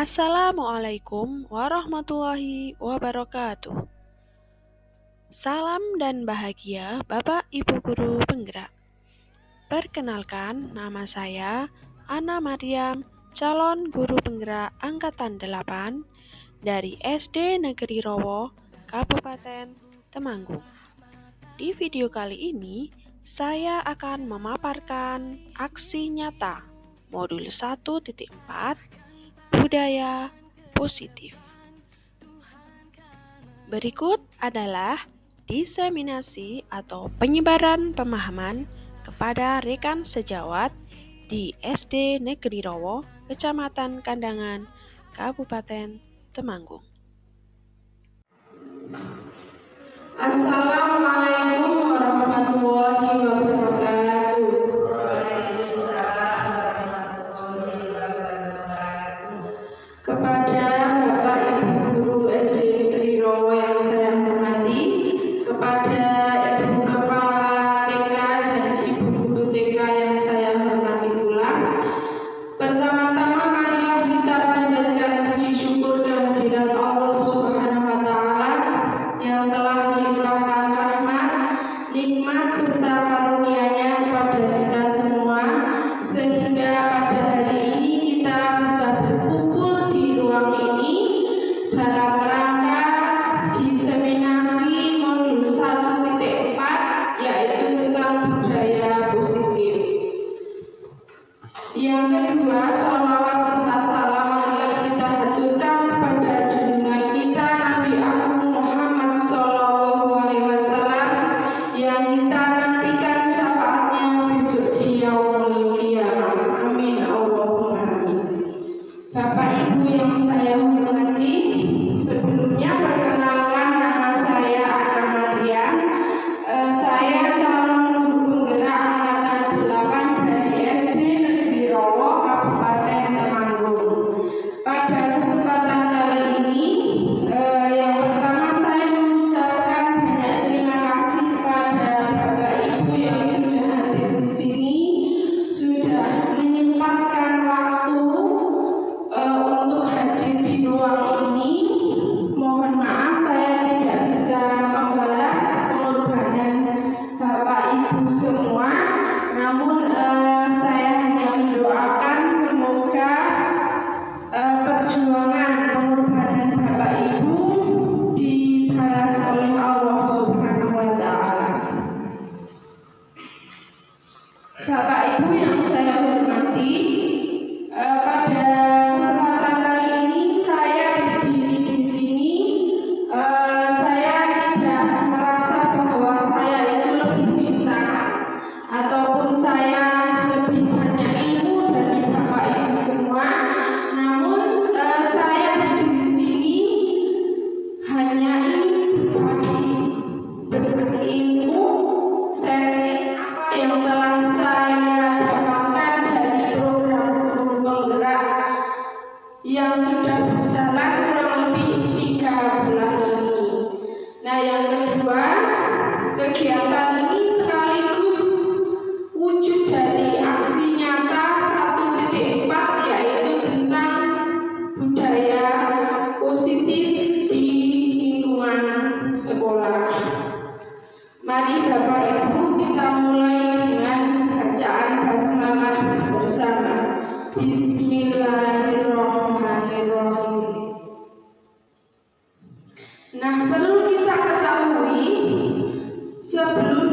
Assalamualaikum warahmatullahi wabarakatuh. Salam dan bahagia Bapak Ibu Guru Penggerak. Perkenalkan, nama saya Ana Maryam, calon guru penggerak Angkatan 8 dari SD Negeri Rowo, Kabupaten Temanggung. Di video kali ini, saya akan memaparkan aksi nyata modul 1.4 budaya positif. Berikut adalah diseminasi atau penyebaran pemahaman kepada rekan sejawat di SD Negeri Rowo, Kecamatan Kandangan, Kabupaten Temanggung. Assalamualaikum warahmatullahi wabarakatuh. Kepada Bapak Ibu Guru SD Negeri Rowo yang saya hormati, kepada Ibu Kepala TK dan Ibu Guru TK yang saya hormati pula, pertama-tama marilah kita panjatkan puji syukur kehadirat Allah Subhanahu wa Ta'ala yang telah melimpahkan rahmat, nikmat serta karunia-Nya kepada kita semua, sehingga pada hari ini kita bisa berkumpul di ruang ini dalam rangka diseminasi modul 1.4, yaitu tentang budaya positif. Yang kedua, sholawat serta salam marilah kita haturkan kepada junjungan kita Nabi Agung Muhammad SAW yang kita nantikan syafaatnya besok di yaumul qiyamah. Amin Allahumma amin. Bapak Ibu yang saya hormati, sebelumnya perkenalkan, nama saya Ana Maryam. Saya calon guru penggerak Angkatan 8 dari SD Negeri Rowo, Kabupaten Temanggung. Pada kesempatan kali ini, yang pertama saya mengucapkan banyak terima kasih kepada Bapak Ibu yang sudah hadir di sini, sudah menyempatkan waktu untuk hadir di ruang ini. Mohon maaf saya tidak bisa membalas pengorbanan Bapak Ibu semua, namun saya hanya mendoakan semoga perjuangan pengorbanan Bapak Ibu dibalas oleh Allah Subhanahu wa Ta'ala. Bapak Ibu yang saya hormati, pada kesempatan kali ini saya berdiri di sini, saya tidak merasa bahwa saya itu lebih pintar ataupun saya lebih banyak ilmu dari Bapak Ibu semua. Namun saya berdiri di sini hanya ingin berbagi ilmu sharing apa yang telah saya dapatkan dari program guru penggerak yang sudah berjalan kurang lebih 3 bulan ini. Nah, yang kedua, kegiatan ini sekaligus wujud dari aksi nyata 1.4, yaitu tentang budaya positif di lingkungan sekolah. Mari Bapak Ibu kita mulai dengan bacaan basmalah bersama. Bismillahirrahmanirrahim. Nah, perlu kita ketahui, sebelum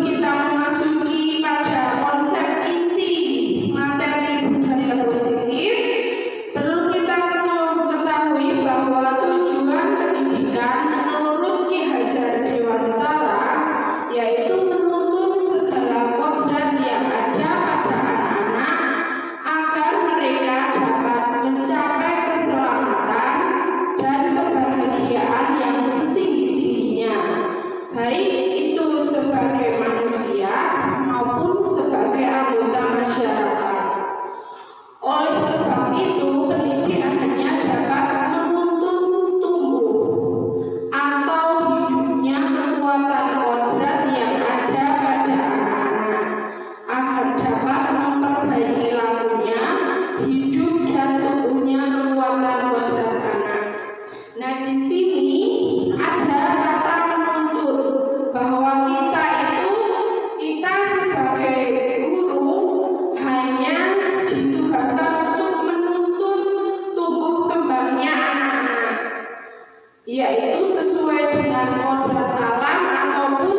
yaitu sesuai dengan kodrat alam ataupun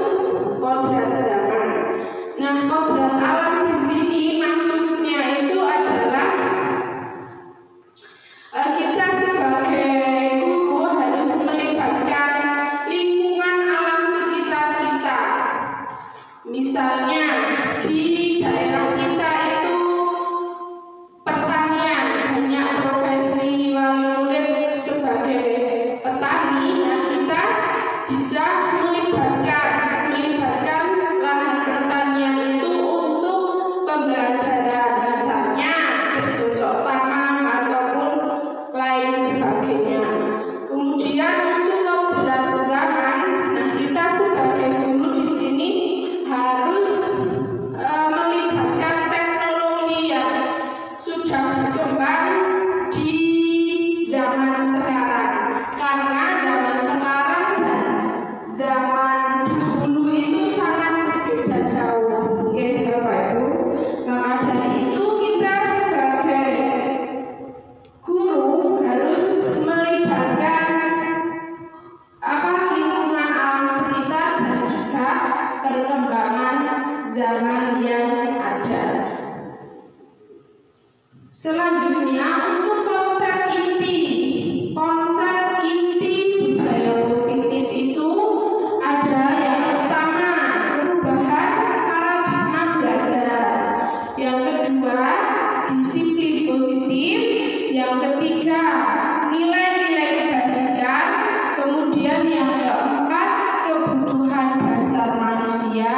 kodrat zaman. Nah, kodrat alam di sini maksudnya itu adalah kita sebagai guru harus melibatkan lingkungan alam sekitar kita. Misalnya di daerah kita itu pertanian, banyak profesi wali murid sebagai petani. Nah, kita bisa melibatkan lahan pertanian itu untuk pembelajaran, misalnya bercocok tanam ataupun lain sebagainya. Kemudian untuk kodrat zaman, nah kita sebagai guru di sini harus melibatkan teknologi yang sudah berkembang di zaman sekarang. Karena zaman sekarang dan zaman dahulu itu sangat berbeda jauh, ya Bapak Ibu. Maka dari itu kita sebagai guru harus melibatkan lingkungan alam sekitar dan juga perkembangan zaman yang ada. Selanjutnya untuk konsep inti budaya positif itu ada yang pertama perubahan paradigma belajar, yang kedua disiplin positif, yang ketiga nilai-nilai kebajikan, kemudian yang keempat kebutuhan dasar manusia,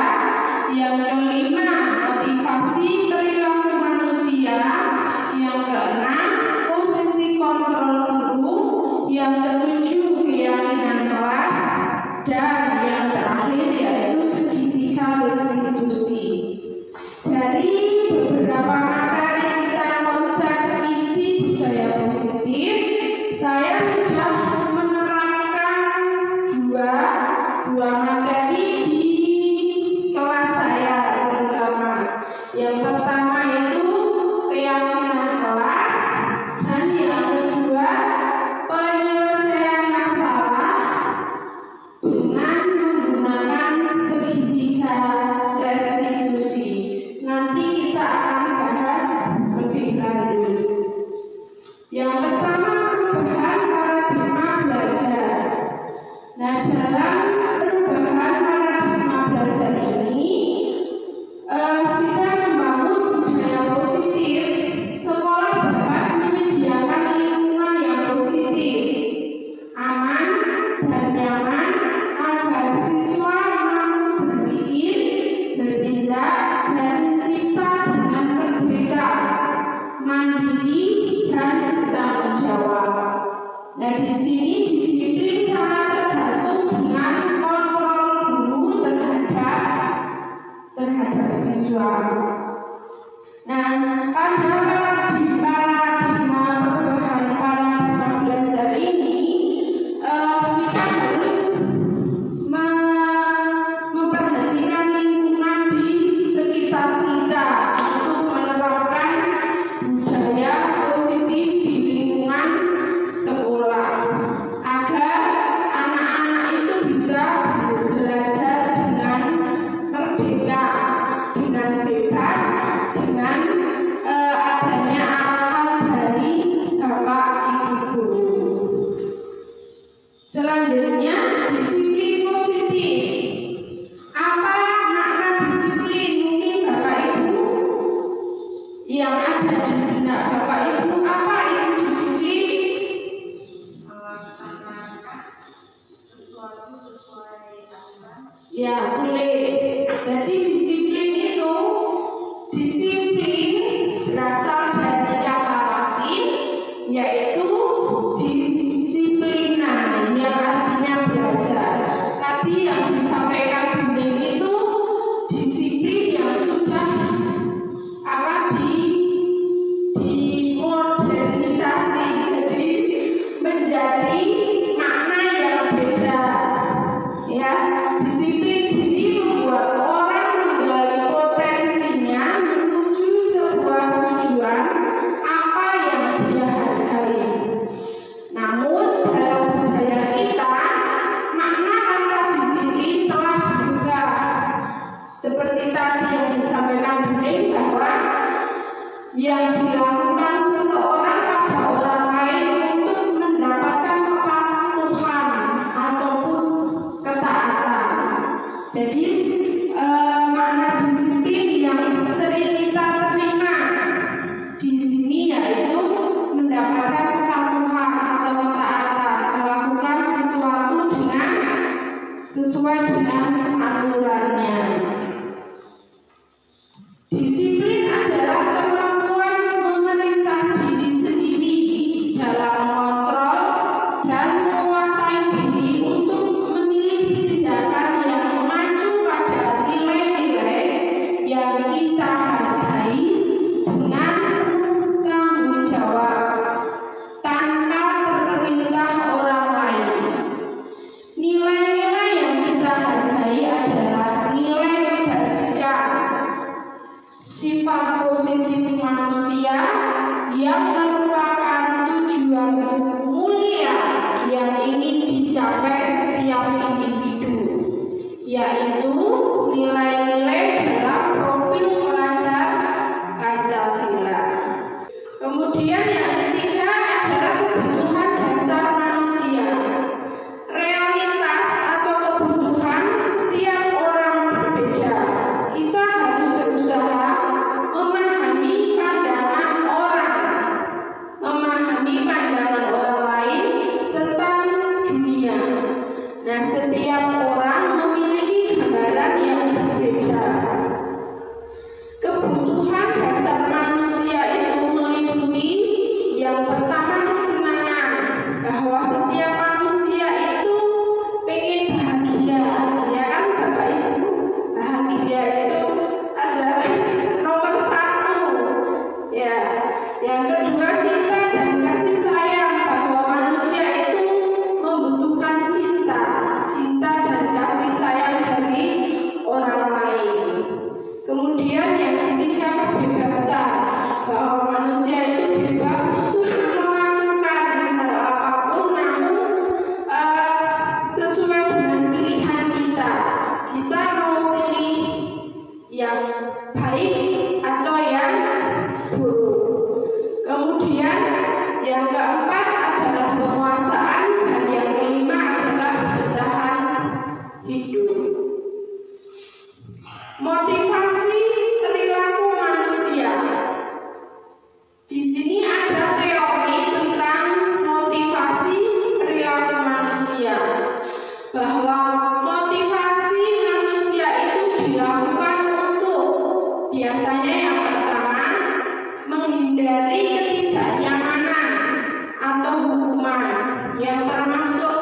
yang kelima motivasi perilaku manusia, yang keenam posisi kontrol guru, yang ketujuh keyakinan kelas, dan yang terakhir yaitu segitiga restitusi. Dari beberapa materi tentang konsep inti budaya positif, saya sudah menerangkan dua materi di kelas saya terutama. Yang pertama itu keyakinan kelas, dan yang kedua penyelesaian masalah dengan menggunakan segitiga restitusi. Nanti kita akan bahas lebih lanjut. Yang pertama perubahan paradigma belajar. Nah, dalam perubahan paradigma belajar ini kita membangun budaya positif. Sekolah dapat menyediakan lingkungan yang positif, aman dan nyaman agar siswa mampu berpikir, bertindak, dan mencipta dengan merdeka, mandiri, dan bertanggung jawab. Nah, di sini disiplin sangat tergantung dengan kontrol guru terhadap siswa. Nah, pada paradigma perubahan paradigma belajar ini kita harus memperhatikan lingkungan di sekitar kita untuk menerapkan budaya positif di lingkungan sekolah agar anak-anak itu bisa belajar dengan merdeka, dengan bebas, dengan adanya arahan dari Bapak Ibu guru. Selanjutnya disiplin positif. Apa makna disiplin? Mungkin Bapak Ibu yang ada di benak Bapak Ibu, apa itu disiplin? Melaksanakan sesuatu sesuai aturan. Ya, boleh. Jadi disiplin berasal dari kata Latin, yaitu disiplinan, yang artinya belajar. Tadi yang disampaikan Bunda itu disiplin yang sudah dimodernisasi, jadi menjadi makna yang beda. Ya, disiplin ini membuat orang menggali potensinya menuju sebuah tujuan apa yang dia hargai. sesuai dengan aturannya. Disiplin adalah kemampuan memerintah diri sendiri dalam mengontrol dan menguasai diri untuk memilih tindakan yang mengacu pada nilai-nilai yang kita hargai dengan penuh tanggung jawab tanpa terperintah orang lain. Nilai-nilai yang kita hargai adalah nilai kebajikan, sifat positif manusia yang merupakan tujuan mulia yang ingin dicapai setiap individu, yaitu nilai-nilai dalam profil pelajar Pancasila. Kemudian yang ketiga adalah kebutuhan dasar manusia. Realitas atau kebutuhan setiap orang berbeda. Kita harus berusaha memahami pandangan orang lain tentang dunia. Nah, setiap orang memiliki gambaran yang berbeda. Kebutuhan dasar manusia itu meliputi yang pertama kesenangan, bahwa setiap manusia itu pengen bahagia, ya kan Bapak Ibu? Bahagia itu adalah nomor satu. Ya, yang kedua cinta dan kasih sayang, bahwa manusia itu membutuhkan cinta dan kasih sayang dari orang lain. Kemudian yang ketiga kebebasan, bahwa manusia itu bebas untuk melakukan hal apapun, namun sesuai dengan pilihan kita. Kita mau pilih yang baik atau yang buruk. Kemudian yang keempat adalah penguasaan, dan yang kelima adalah bertahan hidup. Motivasi perilaku manusia. Di sini ada teori tentang motivasi perilaku manusia, bahwa motivasi manusia itu dilakukan untuk, biasanya yang pertama, menghindari ketidaknyamanan atau hukuman, yang termasuk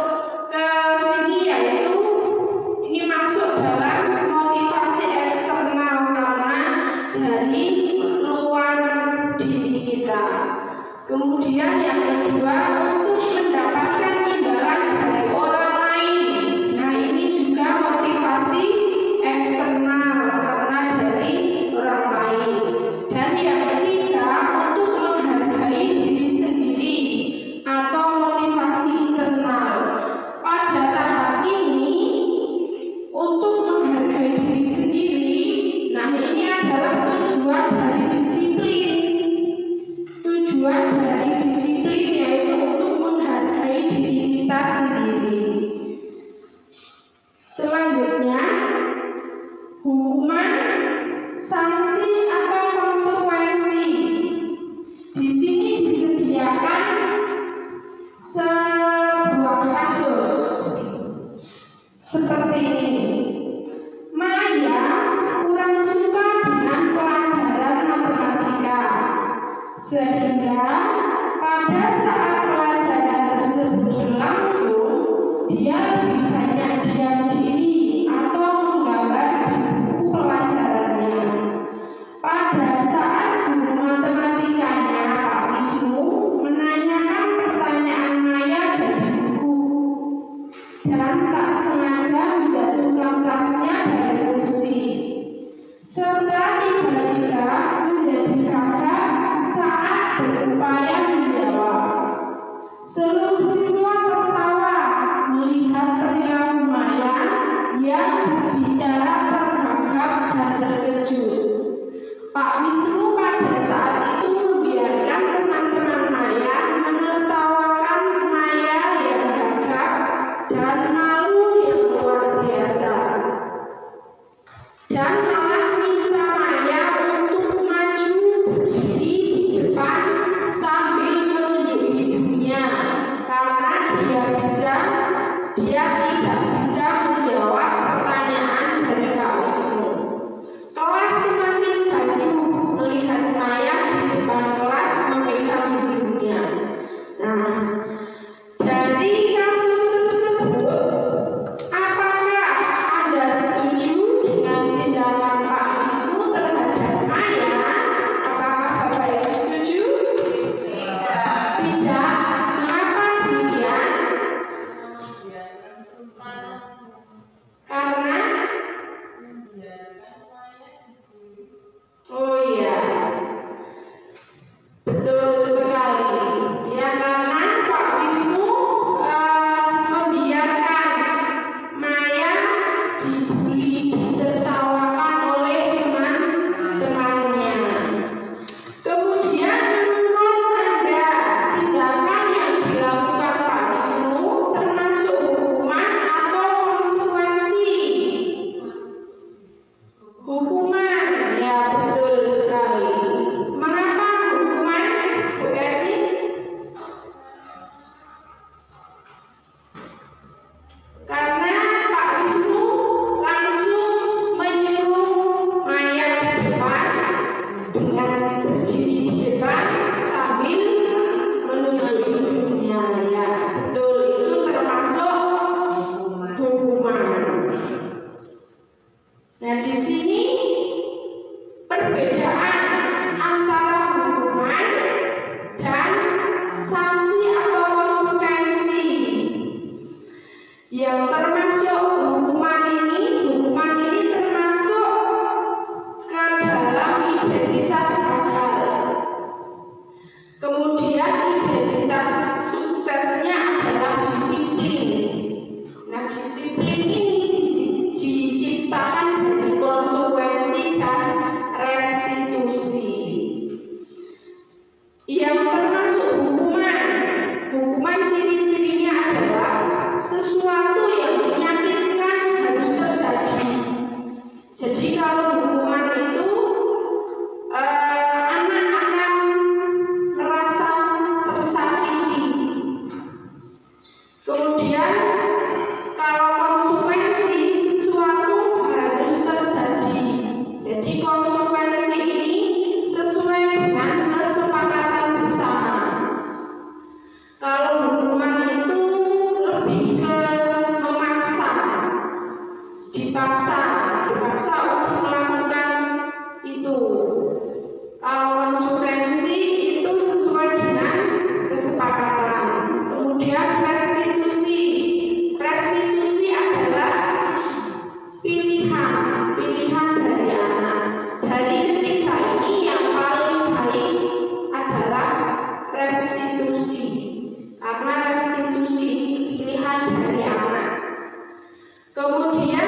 ke sini yaitu ini masuk dalam motivasi eksternal karena dari luar diri kita. Kemudian yang kedua, untuk mendapatkan imbalan dari orang lain. Nah, ini juga motivasi eksternal karena dari orang lain. Dan yang ketiga, untuk menghargai diri sendiri atau motivasi internal. Pada tahap ini, untuk menghargai diri sendiri, nah ini adalah tujuan dari disiplin. Tujuan dari disiplin yaitu untuk menghargai diri kita sendiri. Selanjutnya, hukuman, sanksi atau konsekuensi. Di sini disediakan sebuah kasus seperti ini. Maya kurang suka dengan pelajaran matematika, sehingga pada saat pelajaran tersebut berlangsung, dia lebih banyak diam diri atau menggambar di buku pelajarannya. Pada saat guru matematikanya, Pak Wisnu, menanyakan pertanyaan Maya dari buku, dan tak sengaja menjatuhkan tasnya dari kursi, serta tiba-tiba menjadi gagap saat berupaya menjawab. Seluruh siswa tertawa melihat perilaku Maya yang berbicara tergagap dan terkejut. Pak Wisnu pada saat itu membiarkan teman-teman Maya menertawakan Maya yang gagap dan malu yang luar biasa, dan malah minta Maya untuk maju berdiri di depan sambil menunjuk hidungnya, karena dia tidak bisa menjawab dari kasus tersebut, apakah Anda setuju dengan tindakan Pak Wisnu terhadap Maya? Apakah Bapak Ibu setuju? Tidak. Mengapa demikian? Karena oh iya, betul sekali. Ya, karena Pak Wisnu membiarkan Maya dibully, ditertawakan oleh teman-temannya. Kemudian menurut Anda, tindakan yang dilakukan Pak Wisnu termasuk hukuman atau konsekuensi? Hukuman, ya betul sekali. Mengapa hukuman, Bu Erni? Karena Pak Wisnu langsung menyuruh Maya di depan dengan berdiri di depan sambil menunjuk hidungnya. Ya betul, itu termasuk hukuman. Nah, di sini perbedaan antara hukuman dan sanksi atau konsekuensi. Yang termasuk hukuman ini termasuk ke dalam identitas gagal. Kemudian identitas suksesnya adalah disiplin. Nah, disiplin ini diciptakan dari konsekuensi dan restitusi. Yang termasuk hukuman ciri-cirinya adalah sesuatu yang menyakitkan harus terjadi. Jadi kalau hukuman itu anak akan merasa tersakiti. Kemudian kalau konsekuensi, sesuatu harus terjadi. Jadi konsekuensi ini sesuai dengan kesepakatan bersama. Kalau hukuman itu lebih ke memaksa, dipaksa untuk melakukan itu. Kalau konsekuensi itu sesuai dengan kesepakatan. Kemudian restitusi adalah pilihan dari anak. Dari ketiga ini yang paling baik adalah restitusi, karena restitusi pilihan dari anak. Kemudian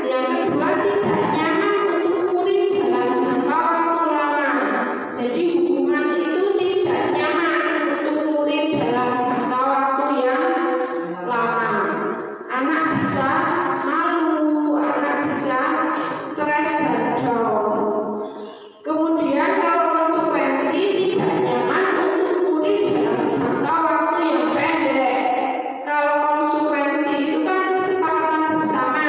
yang kedua, tidak nyaman untuk murid dalam jangka waktu lama. Jadi hukuman itu tidak nyaman untuk murid dalam jangka waktu yang lama. Anak bisa malu, anak bisa stres dan down. Kemudian kalau konsekuensi, tidak nyaman untuk murid dalam jangka waktu yang pendek. Kalau konsekuensi itu kan kesepakatan bersama,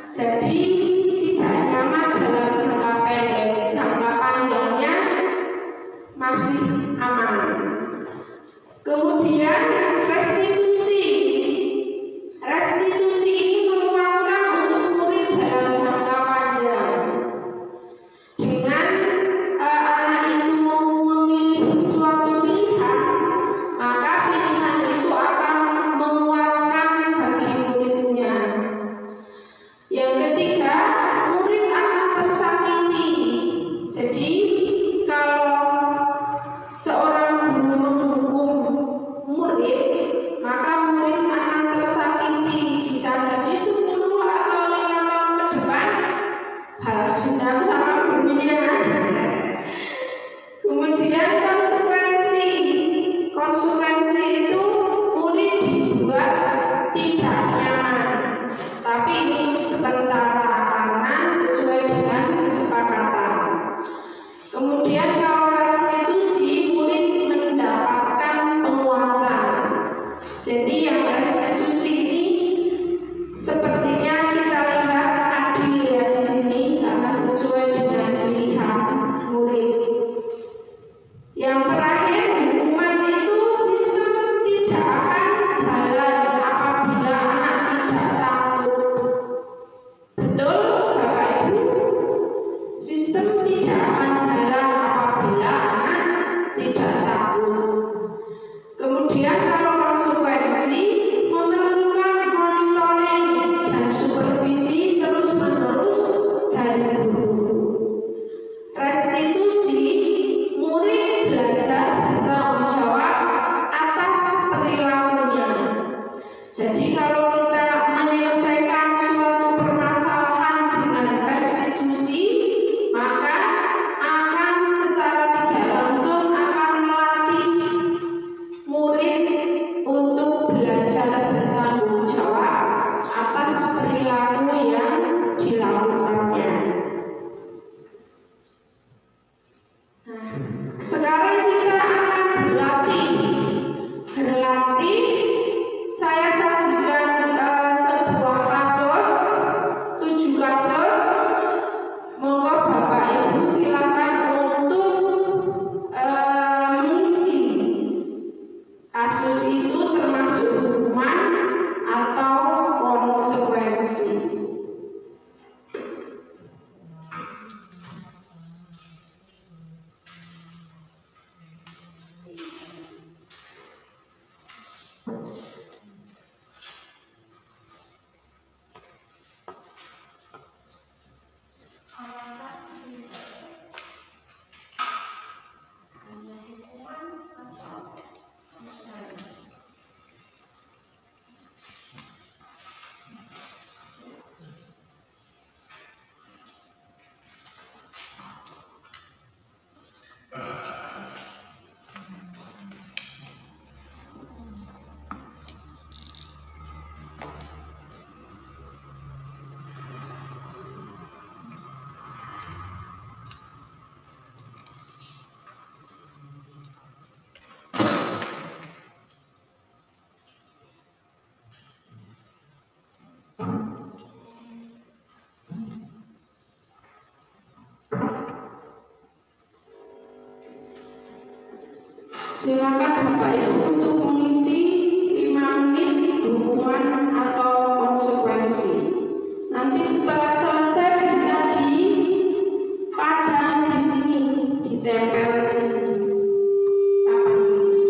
jadi tidak nyaman dalam jangka pendek. Jangka panjangnya masih aman. Kemudian restitusi ini menguatkan untuk murid dalam jangka panjang. Dengan anak itu memilih suatu pilihan, maka pilihan itu akan menguatkan bagi muridnya. Yang ketiga, murid akan tersakiti. Jadi kalau seorang guru menghukum murid, tidak akan jalan apabila anak tidak takut. Betul, Bapak Ibu? Sistem tidak akan jalan apabila anak tidak takut. Kemudian kalau konsekuensi memerlukan monitoring dan supervisi terus-menerus dari guru. Restitusi, murid belajar bertanggung jawab atas perilakunya. Jadi kalau kita menyelesaikan suatu permasalahan dengan restitusi, maka akan secara tidak langsung akan melatih murid untuk belajar bertanggung jawab atas perilaku yang dilakukannya. Nah, sekarang kita akan berlatih. Saya sajikan sebuah kasus, 7 kasus. Monggo Bapak Ibu silakan untuk mengisi kasus itu termasuk hukuman atau konsekuensi. Silakan Bapak Ibu untuk mengisi 5 menit hukuman atau konsekuensi. Nanti setelah selesai bisa dipajang di sini, ditempel di papan tulis.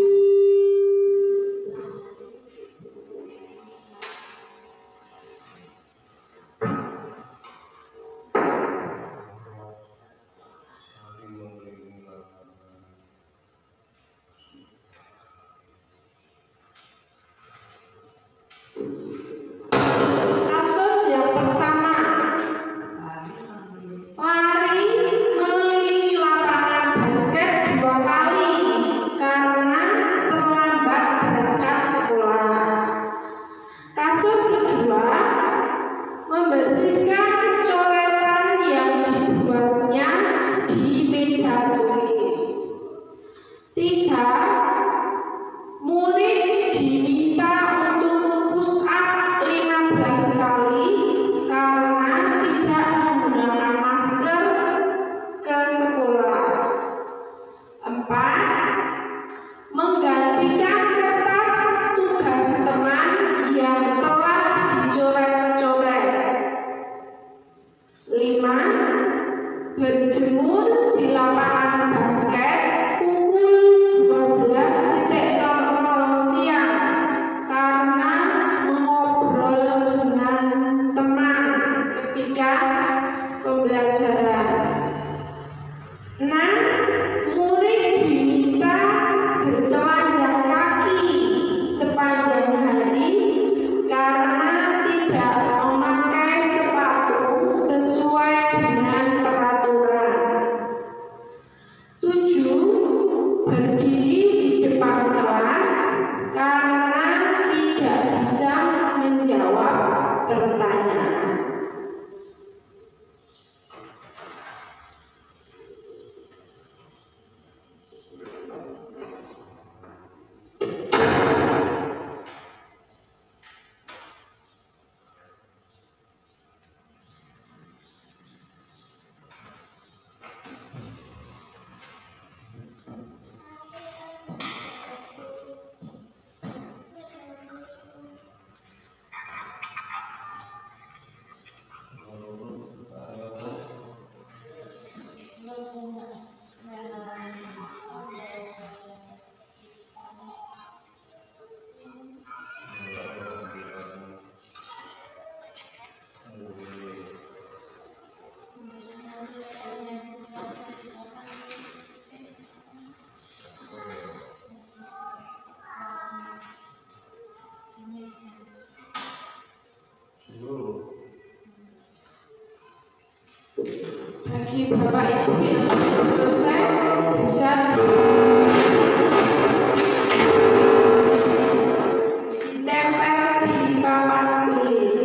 Bagi Bapak Ibu yang sudah selesai, bisa ditempel di papan tulis.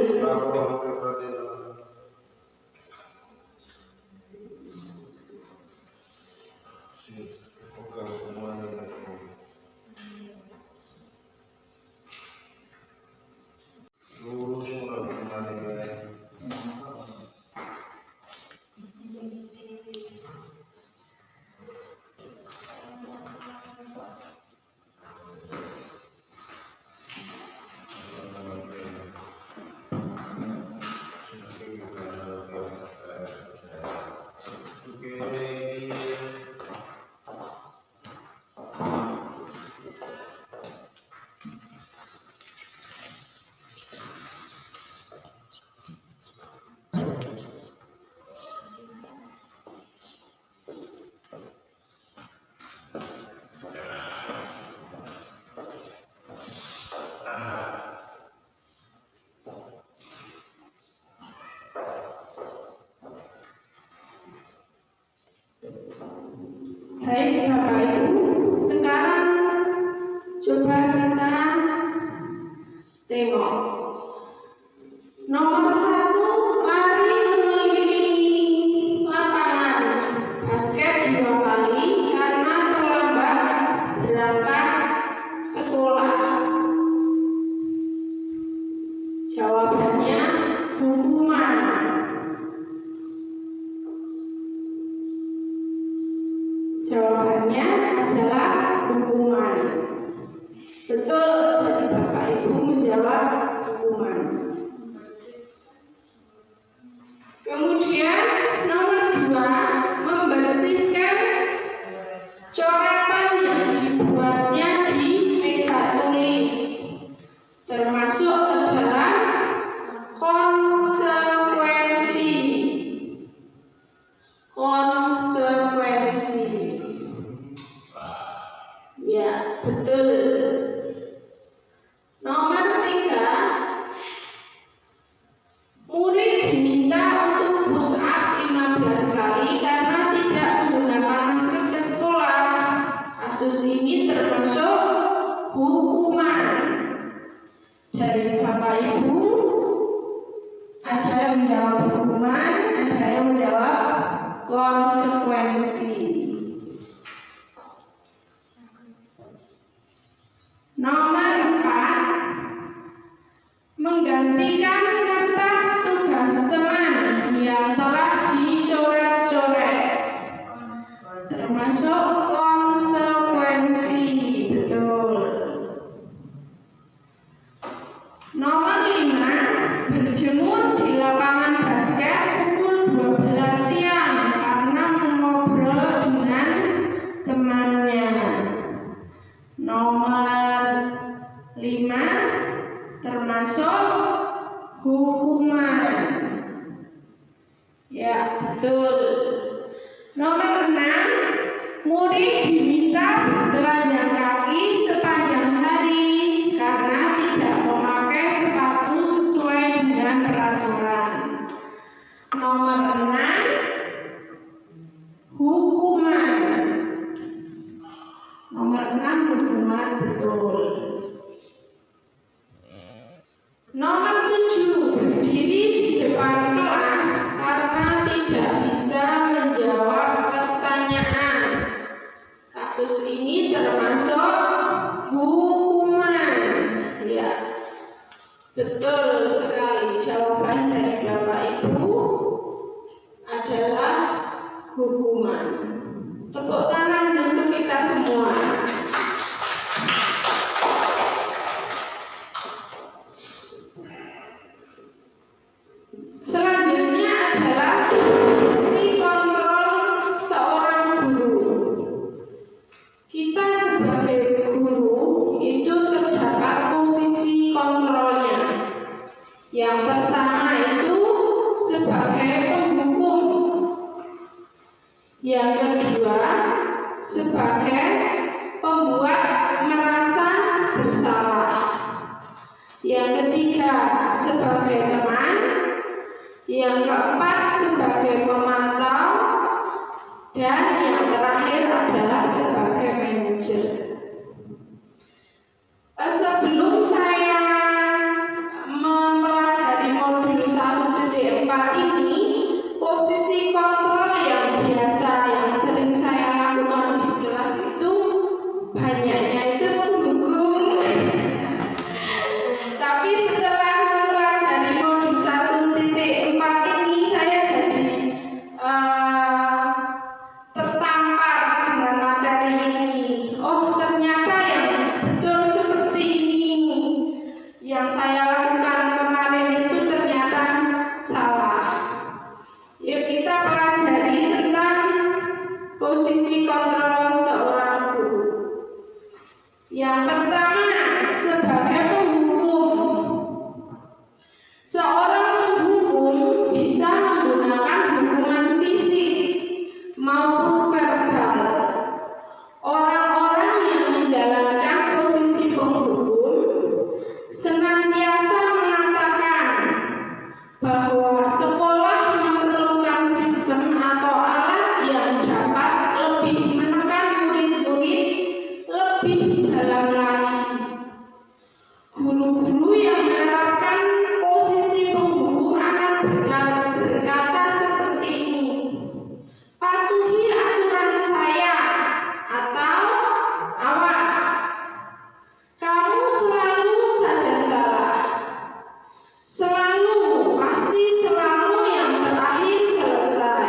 Baik Bapak Ibu, sekarang coba kita tengok. Nomor 1, lari mengelilingi lapangan basket 2 kali karena terlambat berangkat sekolah. Jawabannya hukuman. Jawabannya adalah hukuman. Betul, dari Bapak Ibu menjawab hukuman. Kemudian nomor 2, membersihkan coretan yang dibuatnya di meja tulis, termasuk ke dalam konsekuensi. Ya, betul. Nomor 3, murid diminta untuk push up 15 kali karena tidak menggunakan masker ke sekolah. Kasus ini termasuk hukuman. Dari Bapak Ibu, ada yang menjawab hukuman, ada yang menjawab konsekuensi. Nomor 4, menggantikan kertas tugas teman yang telah dicoret-coret, termasuk konsekuensi. Betul. Nomor 5, berjemur di lapangan basket pukul 12 siang karena mengobrol dengan temannya. Nomor 5, termasuk hukuman. Ya, betul. Nomor 6, murid diminta bertelanjang kaki sepanjang hari karena tidak memakai sepatu sesuai dengan peraturan. Nomor 6, hukuman. Nomor 6, hukuman, betul. Nomor 7, berdiri di depan kelas karena tidak bisa menjawab pertanyaan. Kasus ini termasuk hukuman. Ya, betul sekali. Jawaban dari Bapak Ibu adalah hukuman. Tepuk tangan untuk kita semua. Selanjutnya adalah fungsi kontrol seorang guru. Kita sebagai guru itu terdapat posisi kontrolnya. Yang pertama itu sebagai penghukum. Yang kedua sebagai pembuat merasa bersalah. Yang ketiga sebagai teman. Yang keempat sebagai pemantau. dan yang terakhir adalah sebagai manajer. Sebelum saya mempelajari modul 1.4 ini, posisi kontrol yang biasa yang sering saya lakukan di kelas itu banyaknya itu menghukum. Tapi setelah mempelajari modul 1.4 ini, saya jadi tertampar dengan materi ini. Oh, ternyata yang betul seperti ini. Yang saya lakukan kemarin itu ternyata salah. Yuk kita pelajari tentang posisi kontrol seorang guru. Yang pertama, sebagai penghukum. Seorang penghukum bisa menggunakan hukuman fisik maupun verbal. Orang-orang yang menjalankan posisi penghukum senantiasa mengatakan bahwa sekolah memerlukan sistem atau alat yang dapat lebih menekan murid-murid lebih dalam lagi. Guru-guru yang menerapkan posisi penghukum akan berkata seperti ini: patuhi aturan saya, atau awas, kamu selalu saja salah. Selalu, pasti selalu yang terakhir selesai.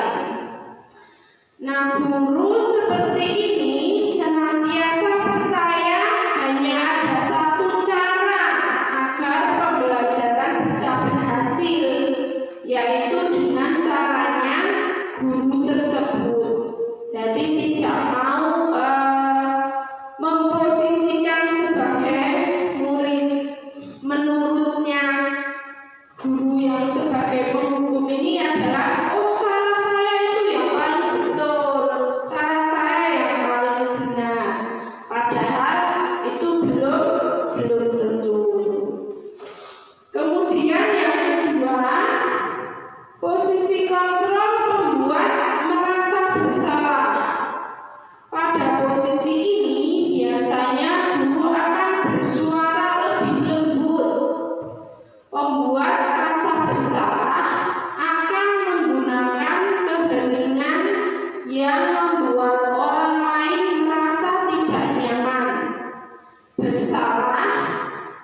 Nah, guru seperti ini senantiasa percaya hanya ada satu cara agar pembelajaran bisa berhasil, yaitu dengan caranya guru tersebut. Jadi tidak mau memposisikan sebagai murid. Menurutnya guru yang sebagai penghukum ini adalah, oh, cara saya itu yang paling betul, cara saya yang paling benar. Padahal itu belum tentu. Kemudian yang kedua, posisi kontrol membuat merasa bersalah. Pada posisi ini biasanya guru akan bersuara lebih lembut. Pembuat rasa bersalah akan menggunakan keheningan yang membuat orang lain merasa tidak nyaman, bersalah,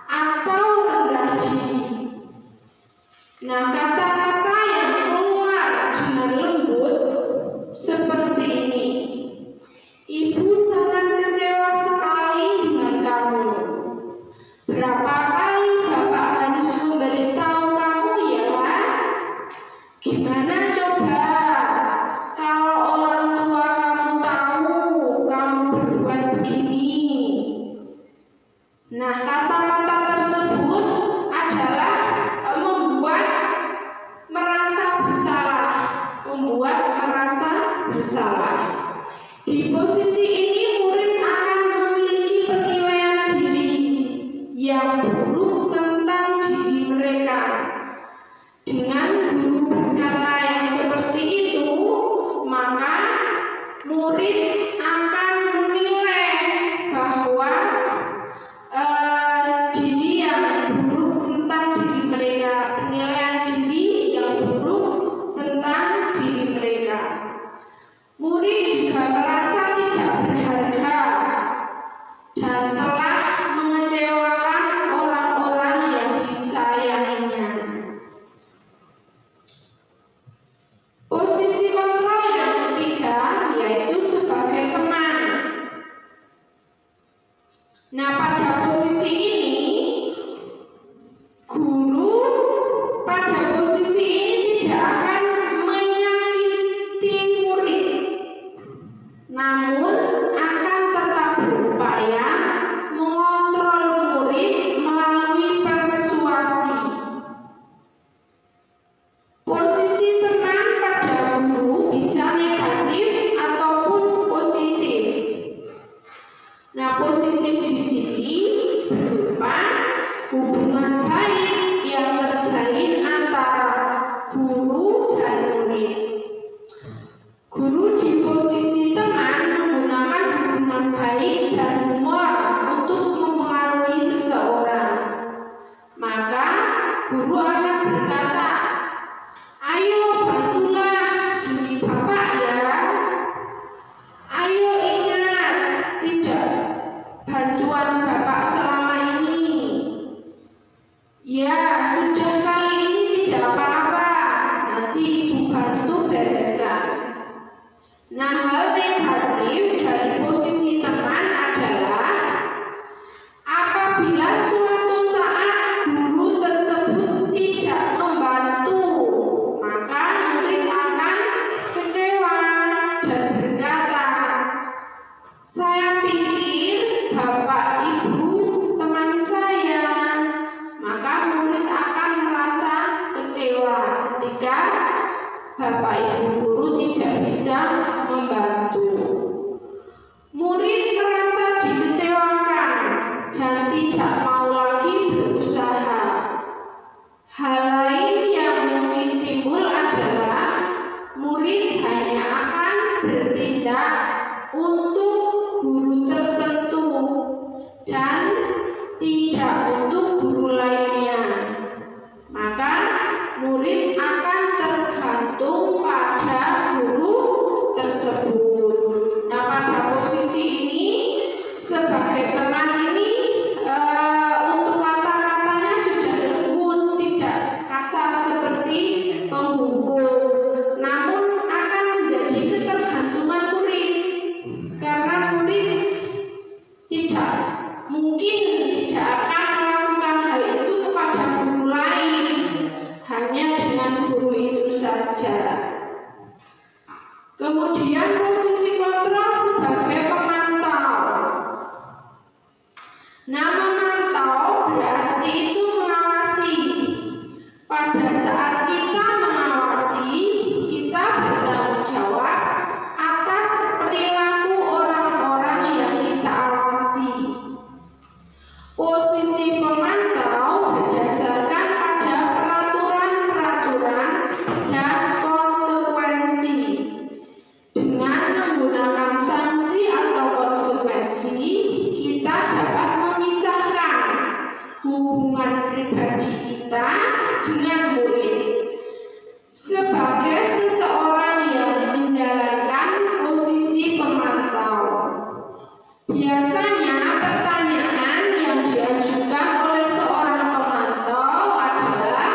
atau rendah diri. Nah, kata-kata yang keluar dengan lembut seperti ini: ibu sangat kecewa sekali dengan kamu. Berapa kali bapak harus memberitahu kamu ya? Gimana coba kalau orang tua kamu tahu kamu berbuat begini? Nah, kata-kata tersebut adalah membuat merasa bersalah. Di posisi ini murid akan memiliki penilaian diri yang buruk tentang diri mereka. Dengan guru berkata yang seperti itu, maka murid akan menilai bahwa diri yang buruk tentang diri mereka, penilaian diri yang buruk tentang diri mereka. Murid juga merasa tidak berharga dan telah mengecewakan orang suatu saat guru tersebut tidak membantu, maka murid akan kecewa dan berkata, "Saya pikir Bapak Ibu teman saya." Maka murid akan merasa kecewa ketika Bapak Ibu guru tidak bisa membantu. Murid merasa dikecewakan dan tidak mau lagi berusaha. Hal lain yang mungkin timbul adalah murid hanya akan bertindak untuk guru tertentu dan tidak untuk guru lainnya. Maka murid akan tergantung pada guru tersebut. Nah, pada posisi ini sebagai teman ini untuk kata-katanya sudah lembut, tidak kasar seperti penghukum, namun akan menjadi ketergantungan murid, karena murid tidak mungkin tidak akan melakukan hal itu kepada guru lain, hanya dengan guru itu saja. Kemudian posisi kontrol sebagai pemantau. Nah, memantau berarti itu mengawasi. Pada saat kita mengawasi, kita bertanggung jawab atas perilaku orang-orang yang kita awasi. Posisi pemantau berdasarkan pada peraturan-peraturan dan konsekuensi. Dengan menggunakan sanksi atau konsekuensi, kita dapat memisahkan hubungan pribadi kita dengan murid. Sebagai seseorang yang menjalankan posisi pemantau, biasanya pertanyaan yang diajukan oleh seorang pemantau adalah,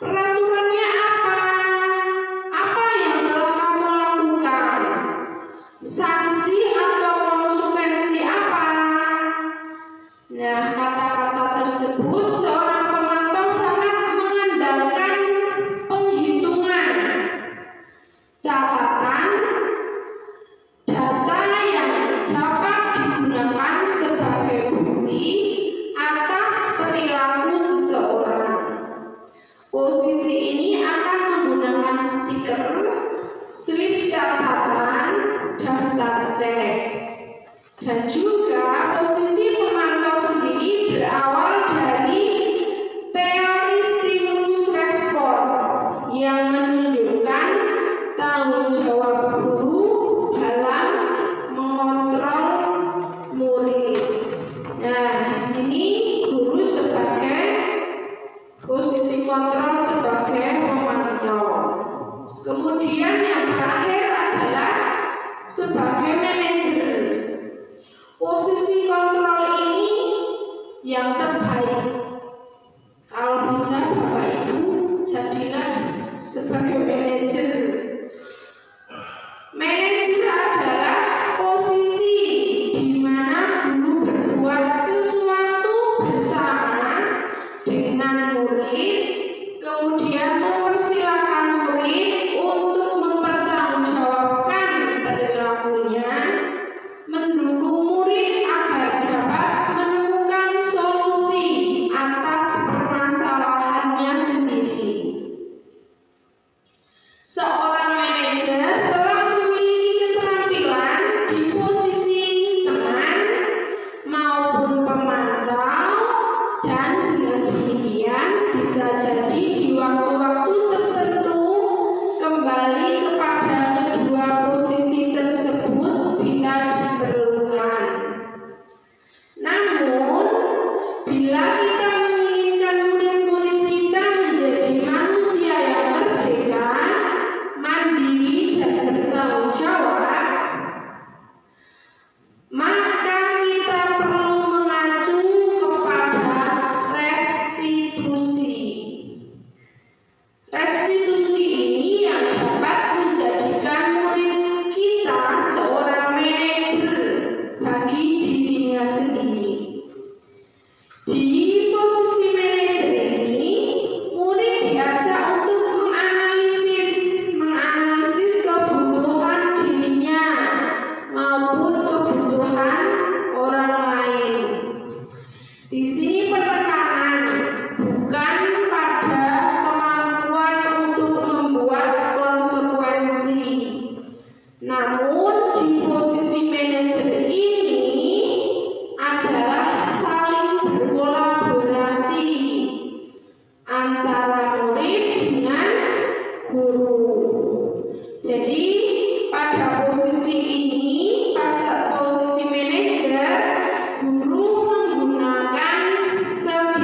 "Peraturannya apa? Apa yang telah kamu lakukan? Sanksi atau konsekuensi apa?" Nah, kata-kata tersebut seorang pemantau sangat mengandalkan penghitungan, catatan, data yang dapat digunakan sebagai bukti atas perilaku seseorang. Posisi ini akan menggunakan stiker, slip catatan, daftar cek. Dan juga posisi pemantau sendiri berawal dari teori stimulus respon yang menunjukkan tanggung jawab guru dalam mengontrol murid. Nah, di sini guru sebagai posisi kontrol sebagai pemantau. Kemudian yang terakhir adalah sebagai manajer. Posisi kontrol ini yang terbaik. Kalau bisa Bapak Ibu jadilah sebagai manajer. Manajer adalah posisi di mana guru berbuat sesuatu bersama dengan murid, kemudian mempersilahkan murid untuk mempertanggungjawabkan perilakunya, mendukung murid agar dapat menemukan solusi atas permasalahannya sendiri. Seorang manajer telah memiliki keterampilan di posisi teman maupun pemantau Di sini penekanan bukan pada kemampuan untuk membuat konsekuensi, namun di posisi manajer ini adalah saling berkolaborasi antara murid dengan guru. Jadi pada posisi ini, pada posisi manajer, guru menggunakan segi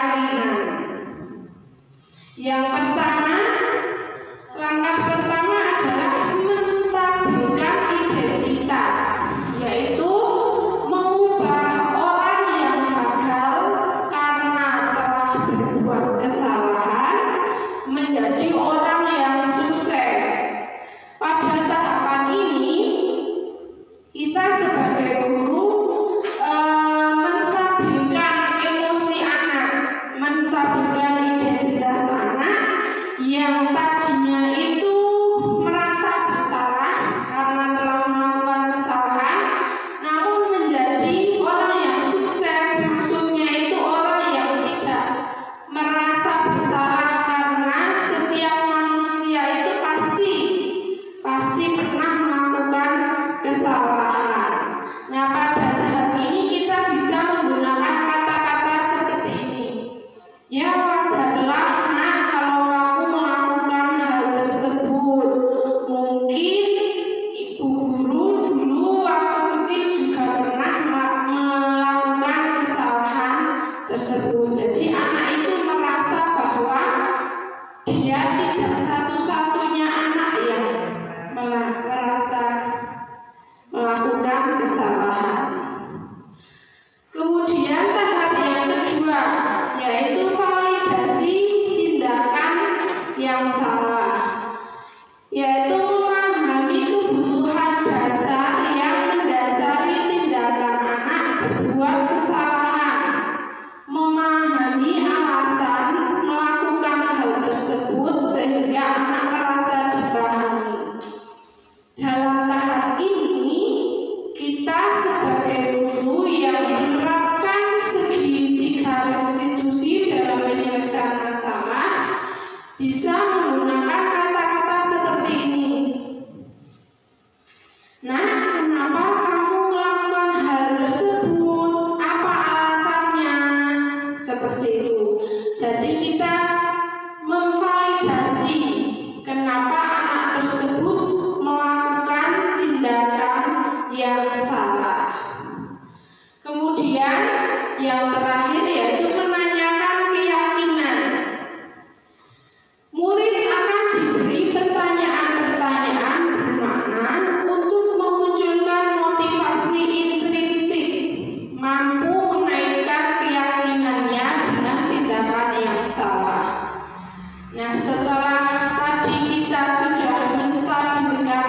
keyakinan. Yang pertama, langkah pertama adalah menstabilkan identitas, yaitu mengubah orang yang gagal karena telah berbuat kesalahan menjadi orang yang sukses. Pada tahapan ini, kita sebagai guru menstabilkan emosi anak, menstabilkan identitas anak yang tadinya itu merasa bersalah karena telah melakukan kesalahan, namun menjadi orang yang sukses. Maksudnya itu orang yang tidak merasa bersalah, karena setiap manusia itu pasti pernah melakukan kesalahan. Nah, pada tahap ini kita bisa menggunakan kata-kata seperti ini. Ya, wajarlah nak kalau kamu melakukan hal tersebut. Mungkin ibu guru dulu waktu kecil juga pernah melakukan kesalahan tersebut. Jadi anak itu merasa bahwa dia tidak satu-satunya anak yang merasa melakukan kesalahan. Kemudian tahap yang kedua, yaitu validasi tindakan yang salah, yaitu memahami kebutuhan dasar yang mendasari tindakan anak berbuat kesalahan, memahami alasan melakukan hal tersebut sehingga anak merasa dipahami. Dalam tahap ini, kita sebagai guru yang menerapkan segitiga restitusi dalam penyelesaian masalah bisa menggunakan kata-kata seperti ini. Nah, kenapa kamu melakukan hal tersebut? Apa alasannya? Seperti itu. Jadi kita memvalidasi kenapa anak tersebut melakukan tindakan yang salah. Kemudian yang terakhir yaitu menanyakan keyakinan. Murid akan diberi pertanyaan-pertanyaan bermakna untuk memunculkan motivasi intrinsik, mampu menaikkan keyakinannya dengan tindakan yang salah. Nah, setelah tadi kita sudah menstabilkan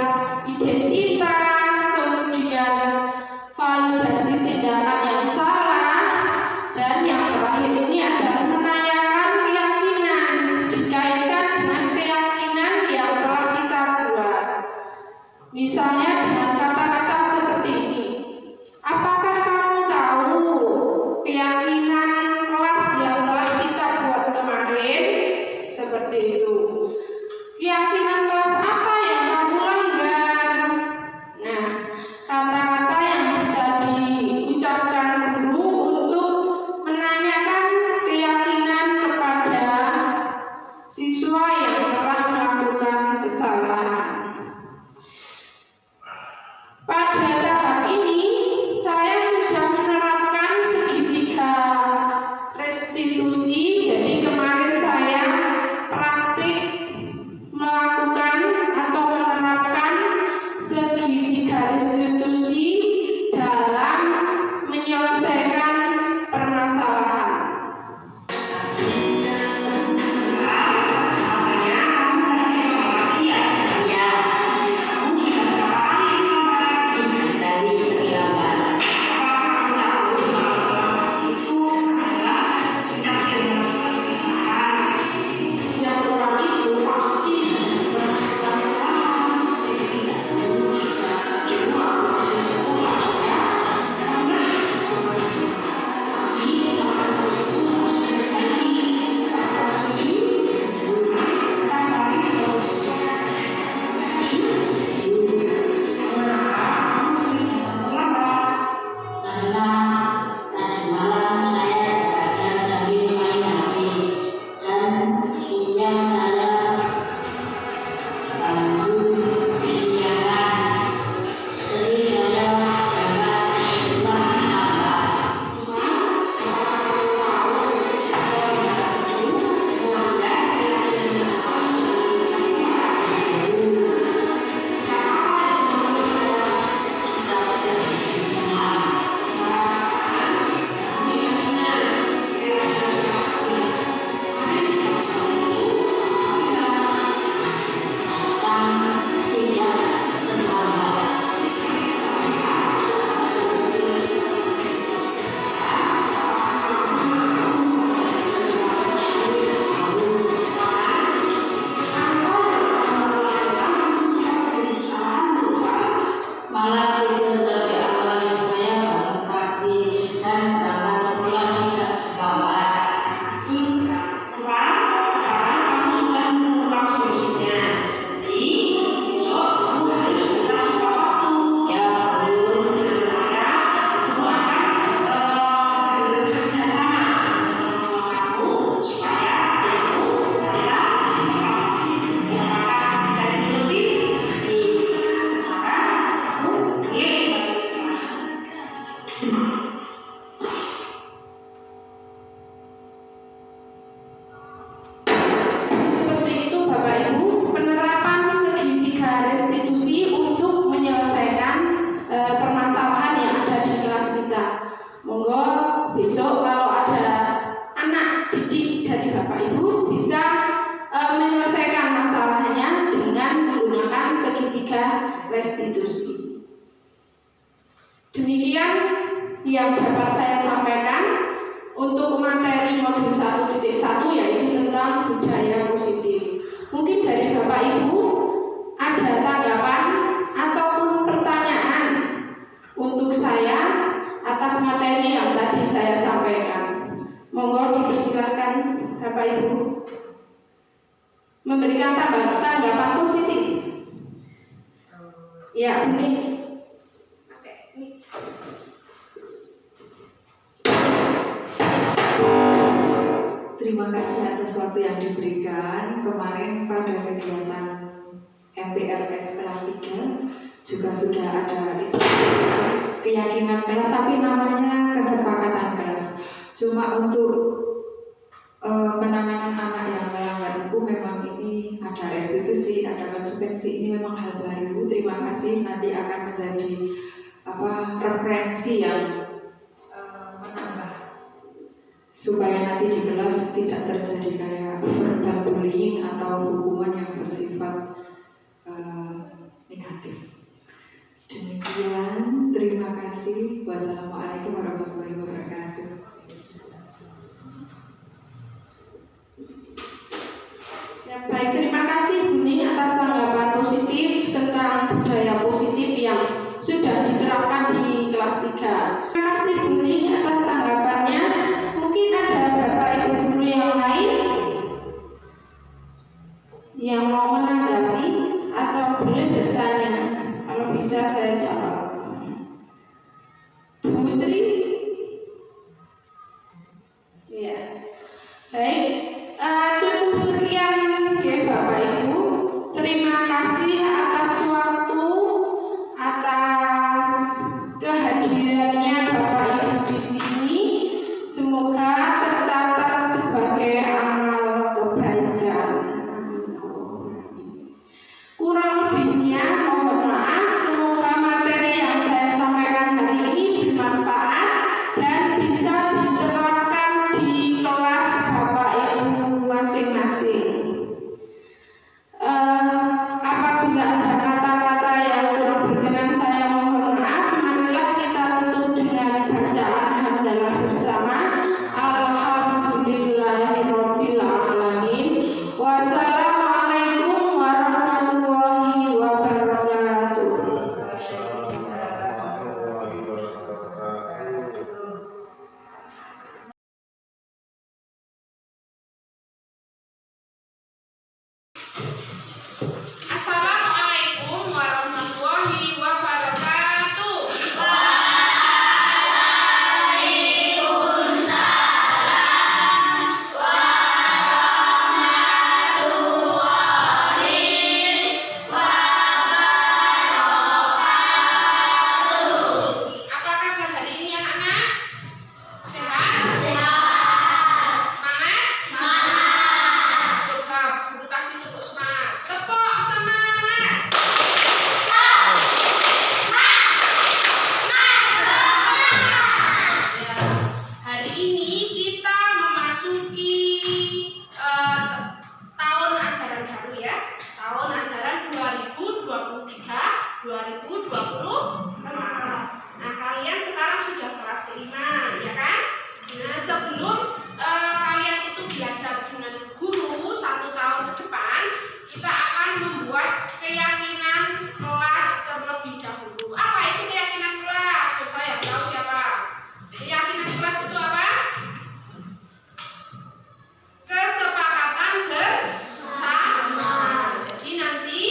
identitas, kemudian validasi tindakan yang salah, dan yang terakhir ini adalah menanyakan keyakinan, dikaitkan dengan keyakinan yang telah kita buat. Misalnya dengan kata-kata seperti ini. Apakah kamu tahu keyakinan kelas yang telah kita buat kemarin? Seperti itu. Keyakinan kelas apa yang kamu langgar? Nah, kata-kata yang bisa diucapkan guru untuk menanyakan keyakinan kepada siswa yang telah melakukan kesalahan. Pada tahap ini, saya sudah menerapkan segitiga restitusi. Jadi kemarin saya praktik melakukan atau menerapkan segitiga restitusi dalam menyelesaikan permasalahan. Bapak Ibu bisa menyelesaikan masalahnya dengan menggunakan segitiga restitusi. Demikian yang dapat saya sampaikan untuk materi modul 1.1 yaitu tentang budaya positif. Mungkin dari Bapak Ibu ada tanggapan ataupun pertanyaan untuk saya atas materi yang tadi saya sampaikan. Monggo dipersilakan Bapak Ibu memberikan tanggapan positif. Ya, ini. Terima kasih atas waktu yang diberikan. Kemarin pada kegiatan MTRS kelas 3 juga sudah ada keyakinan kelas, tapi namanya kesepakatan kelas. Cuma untuk penanganan anak yang melanggar hukum memang ini ada restitusi, ada konsekuensi, ini memang hal baru. Terima kasih, nanti akan menjadi referensi yang menambah supaya nanti di kelas tidak terjadi kayak verbal bullying atau hukuman yang bersifat negatif. Demikian, terima kasih. Wassalamualaikum warahmatullahi wabarakatuh. Ya, baik, terima kasih Bu Ning atas tanggapan positif tentang budaya positif yang sudah diterapkan di kelas 3. Terima kasih Bu Ning atas tanggapannya. Mungkin ada Bapak Ibu guru yang lain yang mau menanggapi atau boleh bertanya. Kalau bisa saya jawab. Bu Putri? Ya. Baik, cukup sekian ya Bapak Ibu. Terima kasih atas waktu, atas kehadirannya Bapak Ibu di sini. Semoga tercatat sebagai amal kebaikan. Kurang lebihnya mohon maaf. Semoga materi yang saya sampaikan hari ini bermanfaat dan bisa diterapkan di kelas Bapak Ibu masing-masing. Apabila ada kata-kata yang kurang berkenan, saya mohon maaf. Marilah kita tutup dengan bacaan hamdalah bersama. Alhamdulillahirabbil alamin. Wassalamualaikum warahmatullahi wabarakatuh. Assalamualaikum warahmatullahi wabarakatuh. Apa kabar hari ini anak-anak? Sehat? Sehat. Semangat? Semangat. Coba guru kasih tepuk semangat. Tepuk semangat. Ya, hari ini kita memasuki tahun ajaran baru ya. Tahun ajaran 2023-2024. Nah, kalian sekarang sudah kelas 5, ya kan? Nah, sebelum kalian itu belajar dengan guru 1 tahun ke depan, kita akan membuat keyakinan kelas terlebih dahulu. Apa itu keyakinan kelas? Coba yang tahu siapa? Keyakinan kelas itu apa? Kesepakatan bersama. Jadi nanti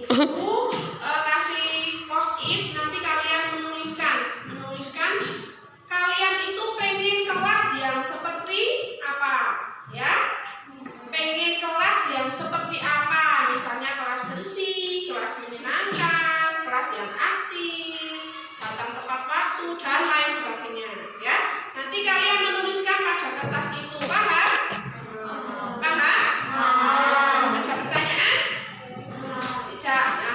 guru kasih post-it, nanti kalian menuliskan kalian itu pengen kelas yang seperti apa, ya? Pengen kelas yang seperti apa? Misalnya kelas bersih, kelas menyenangkan, kelas yang aktif, datang tepat waktu dan lain sebagainya, ya. Nanti kalian menuliskan pada kertas itu, paham? Paham? Ada pertanyaan? Tidak. Nah,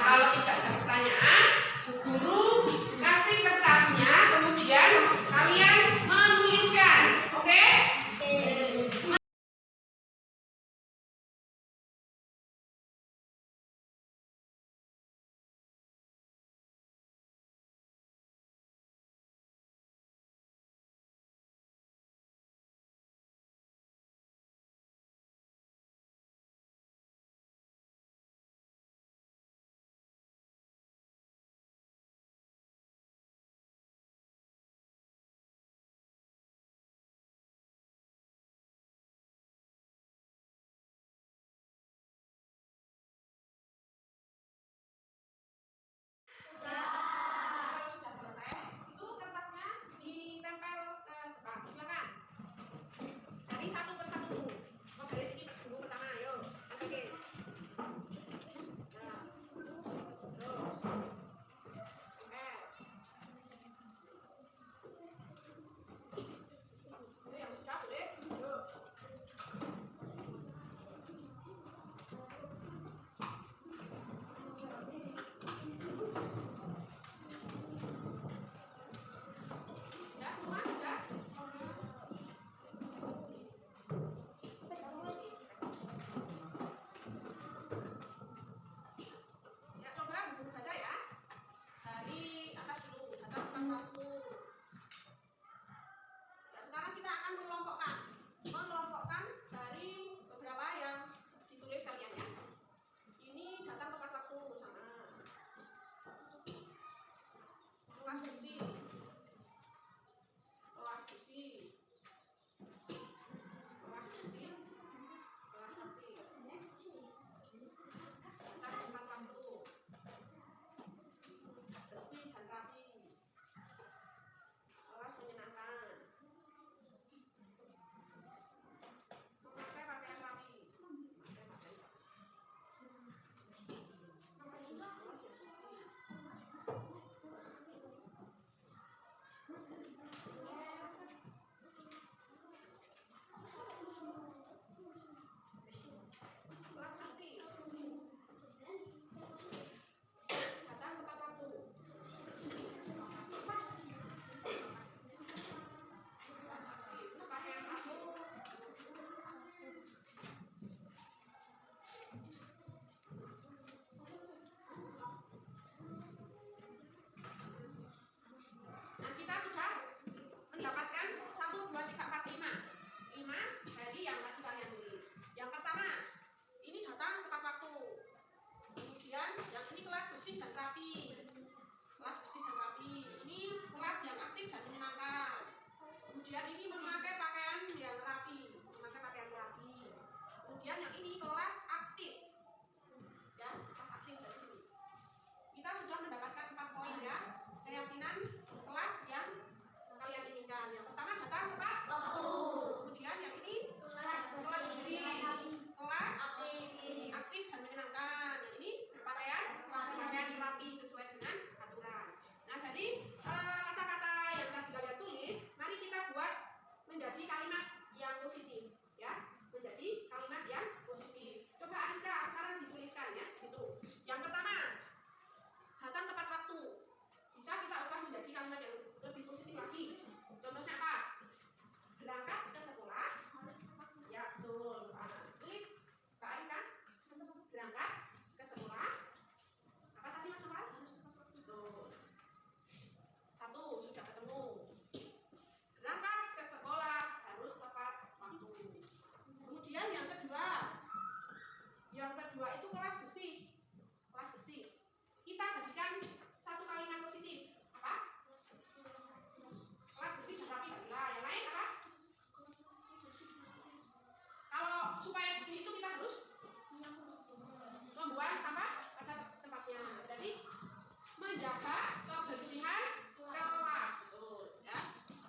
menjaga kebersihan kelas. Betul, ya.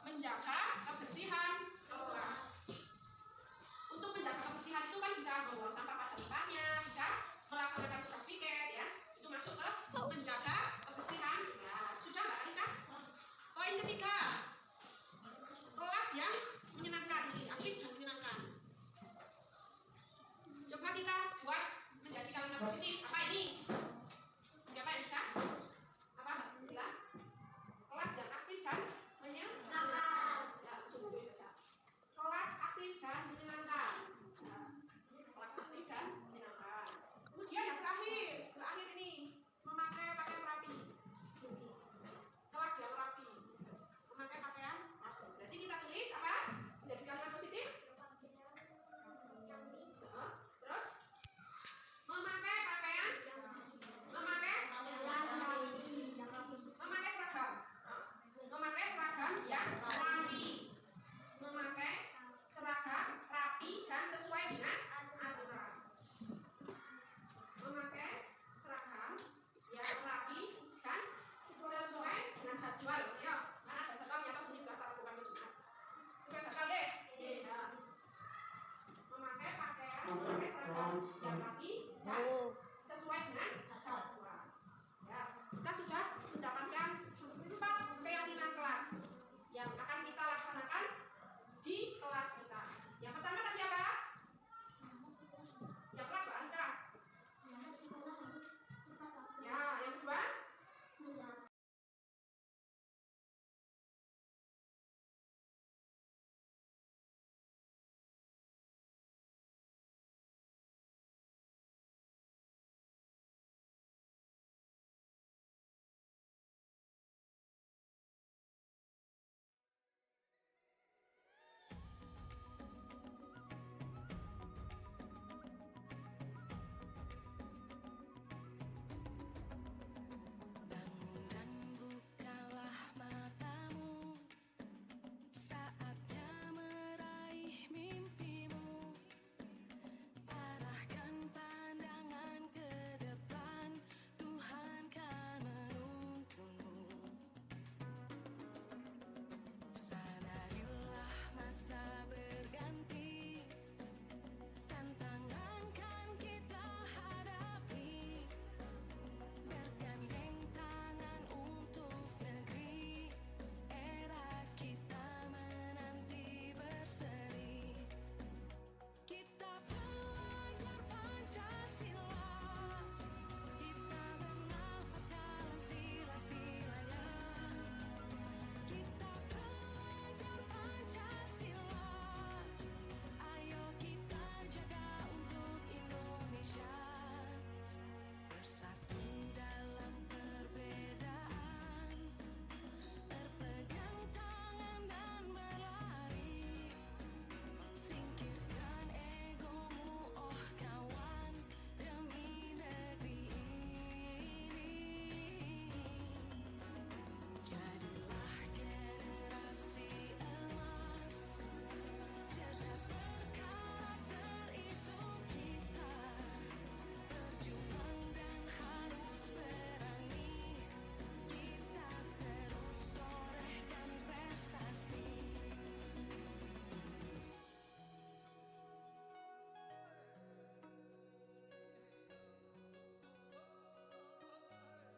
Menjaga kebersihan kelas. Untuk menjaga kebersihan itu kan bisa membuang sampah pada tempatnya, bisa melaksanakan tugas piket, ya. Itu masuk ke menjaga kebersihan. Ya, sudah Mbak Rika? Poin ketiga, kelas yang menyenangkan, ini aktif dan menyenangkan. Coba kita buat menjadi kalimat positif. Apa ini? Siapa yang bisa? Apa Mbak bilang? Kelas yang aktif dan menyenangkan. Ya, langsung tulis saja. Kelas aktif dan menyenangkan. Ya, kelas aktif dan menyenangkan. Kemudian yang terakhir ini memakai pakaian rapi. Kelas yang rapi. Memakai pakaian rapi. Berarti kita tulis apa? Menjadi kalimat positif. Terus memakai pakaian, memakai seragam, yang rapi, memakai seragam rapi dan sesuai dengan aturan. Memakai seragam yang rapi dan sesuai dengan jadwal. Ya, karena ada jadwalnya atas ini jelas bukan Jumat. Sesuai jadwal deh. Ya. Memakai seragam yang rapi